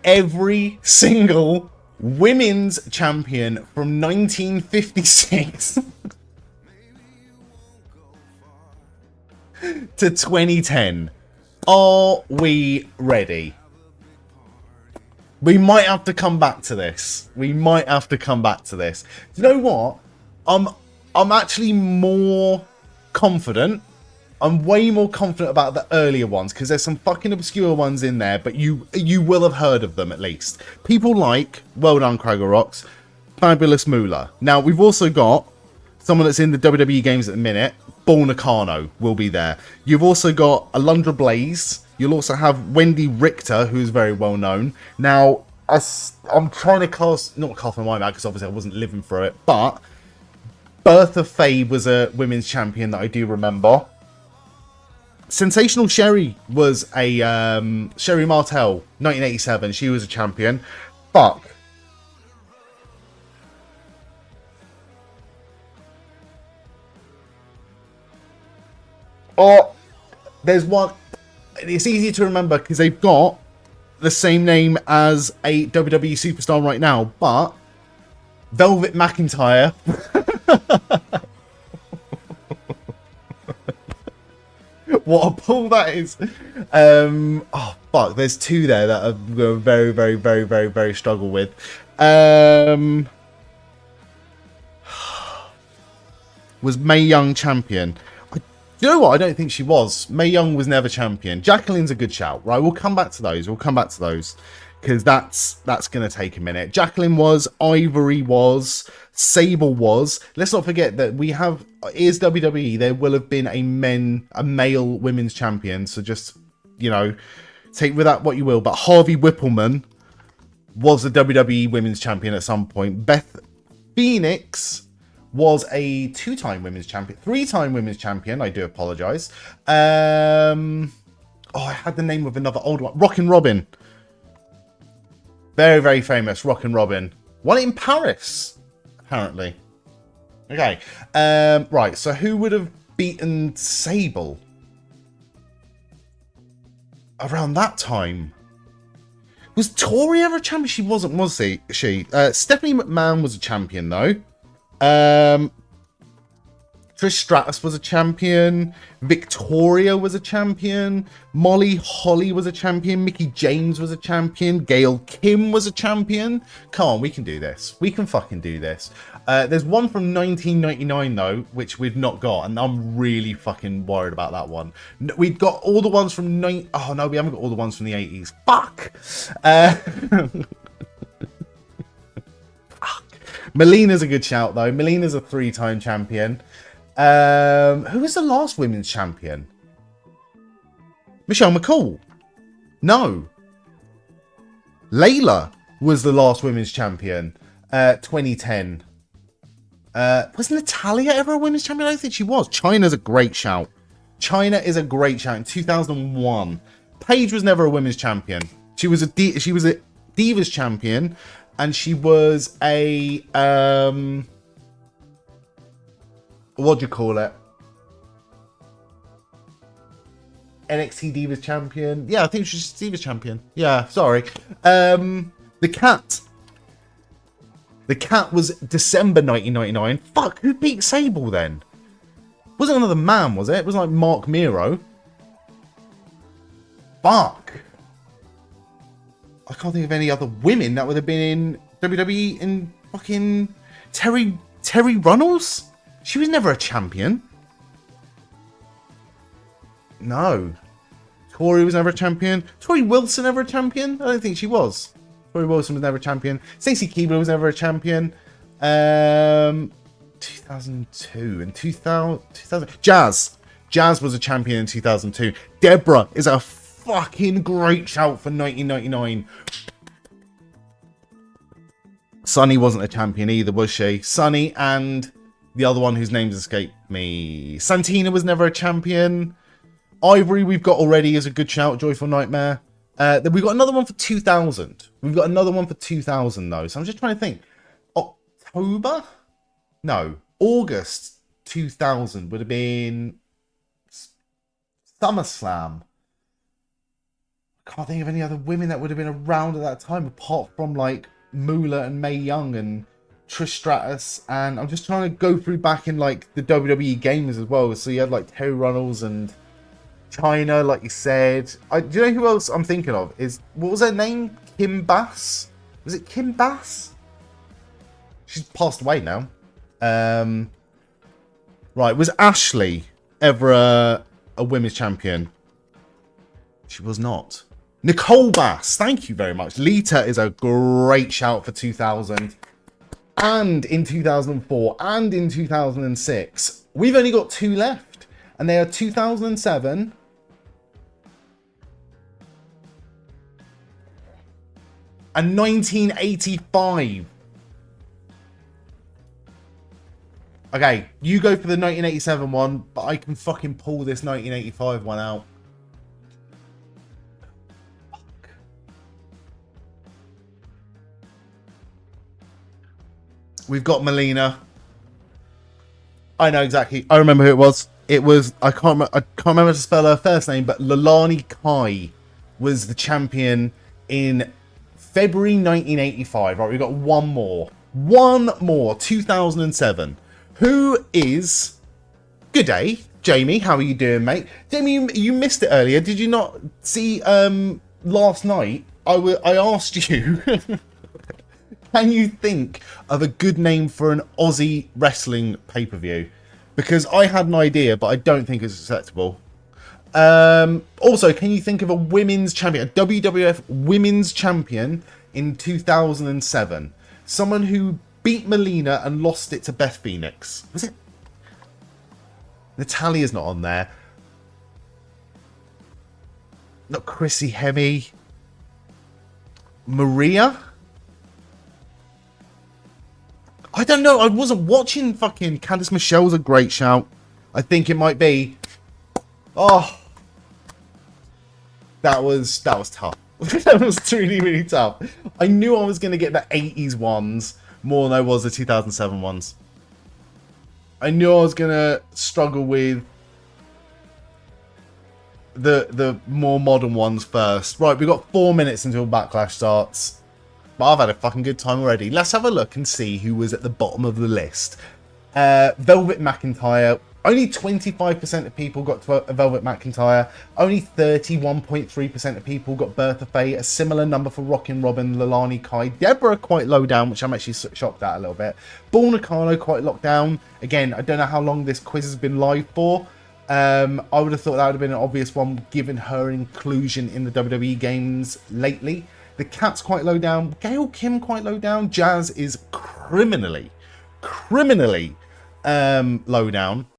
Every single women's champion from 1956 to 2010. Are we ready? We might have to come back to this. We might have to come back to this. Do you know what? I'm actually more confident. I'm way more confident about the earlier ones because there's some fucking obscure ones in there, but you will have heard of them at least. People like, well done, Craggle Rocks, Fabulous Moolah. Now, we've also got someone that's in the WWE games at the minute, Bull Nakano will be there. You've also got Alundra Blaze. You'll also have Wendy Richter, who's very well known. Now, I'm trying to not cast my mind out because obviously I wasn't living through it, but Bertha Faye was a women's champion that I do remember. Sensational Sherry was a Sherry Martel, 1987. She was a champion. Fuck. Oh, there's one. It's easy to remember because they've got the same name as a WWE superstar right now, but Velvet McIntyre. What a pull that is. Oh, fuck. There's two there that I'm going to very, very, very, very, very struggle with. Was Mae Young champion? You know what? I don't think she was. Mae Young was never champion. Jacqueline's a good shout, right? We'll come back to those. Because that's going to take a minute. Jacqueline was, Ivory was, Sable was. Let's not forget that we have, is WWE, there will have been a male women's champion. So just, take with that what you will. But Harvey Whippleman was the WWE women's champion at some point. Beth Phoenix was a 2-time women's champion, 3-time women's champion. I do apologize. I had the name of another old one. Rockin' Robin. Very, very famous. Rockin' Robin. Won it in Paris, apparently. Okay. Right. So who would have beaten Sable around that time? Was Tori ever a champion? She wasn't, was she? Stephanie McMahon was a champion, though. Trish Stratus was a champion. Victoria was a champion. Molly Holly was a champion. Mickey James was a champion. Gail Kim was a champion. Come on, we can do this. We can fucking do this. There's one from 1999, though, which we've not got, and I'm really fucking worried about that one. We've got all the ones from... Oh, no, we haven't got all the ones from the 80s. Fuck! Melina's a good shout, though. Melina's a 3-time champion. Who was the last women's champion? Michelle McCool. No. Layla was the last women's champion. 2010. Was Natalia ever a women's champion? I don't think she was. Chyna's a great shout. Chyna is a great shout. In 2001. Paige was never a women's champion. She was a Divas champion. And she was a, what do you call it? NXT Divas champion. Yeah, I think she's Divas champion. Yeah, sorry. The Cat. The Cat was December 1999. Fuck, who beat Sable then? Wasn't another man, was it? It was like Mark Miro. Fuck. I can't think of any other women that would have been in WWE in fucking Terry Runnels? She was never a champion. No. Tori was never a champion. Tori Wilson never a champion? I don't think she was. Tori Wilson was never a champion. Stacey Keebler was never a champion. 2002 and 2000. Jazz was a champion in 2002. Deborah is a fucking great shout for 1999. Sunny wasn't a champion either, was she? Sunny and the other one whose names escaped me. Santina was never a champion. Ivory we've got already is a good shout. Joyful Nightmare. Then we've got another one for 2000. We've got another one for 2000 though. So I'm just trying to think. October? No. August 2000 would have been SummerSlam. can't think of any other women that would have been around at that time apart from like Moolah and Mae Young and Trish Stratus. And I'm just trying to go through back in like the WWE games as well. So you had like Terry Runnels and China, like you said. Do you know who else I'm thinking of? What was her name? Kim Bass? Was it Kim Bass? She's passed away now. Right, was Ashley ever a women's champion? She was not. Nicole Bass, thank you very much. Lita is a great shout for 2000. And in 2004 and in 2006. We've only got 2 left. And they are 2007. And 1985. Okay, you go for the 1987 one, but I can fucking pull this 1985 one out. Fuck. We've got Melina. I know exactly. I remember who it was. It was I can't remember to spell her first name, but Leilani Kai was the champion in February 1985. Right, we've got one more. 2007. Who is... Good day, Jamie. How are you doing, mate? Jamie, you missed it earlier. Did you not see last night? I asked you, can you think of a good name for an Aussie wrestling pay-per-view? Because I had an idea, but I don't think it's acceptable. Also, can you think of a women's champion, a WWF women's champion in 2007? Someone who beat Melina and lost it to Beth Phoenix. Was it? Natalia's not on there. Not Chrissy Hemme. Maria? I don't know. I wasn't watching fucking Candice Michelle's a great shout. I think it might be. Oh. That was tough. That was really, really tough. I knew I was going to get the 80s ones more than I was the 2007 ones. I knew I was going to struggle with the more modern ones first. Right, we've got 4 minutes until Backlash starts. But I've had a fucking good time already. Let's have a look and see who was at the bottom of the list. Velvet McIntyre. Only 25% of people got to Velvet McIntyre. Only 31.3% of people got Bertha Faye. A similar number for Rockin' Robin, Leilani Kai. Deborah quite low down, which I'm actually shocked at a little bit. Bull Nakano quite locked down. Again, I don't know how long this quiz has been live for. I would have thought that would have been an obvious one given her inclusion in the WWE games lately. The Cat's quite low down. Gail Kim quite low down. Jazz is criminally low down.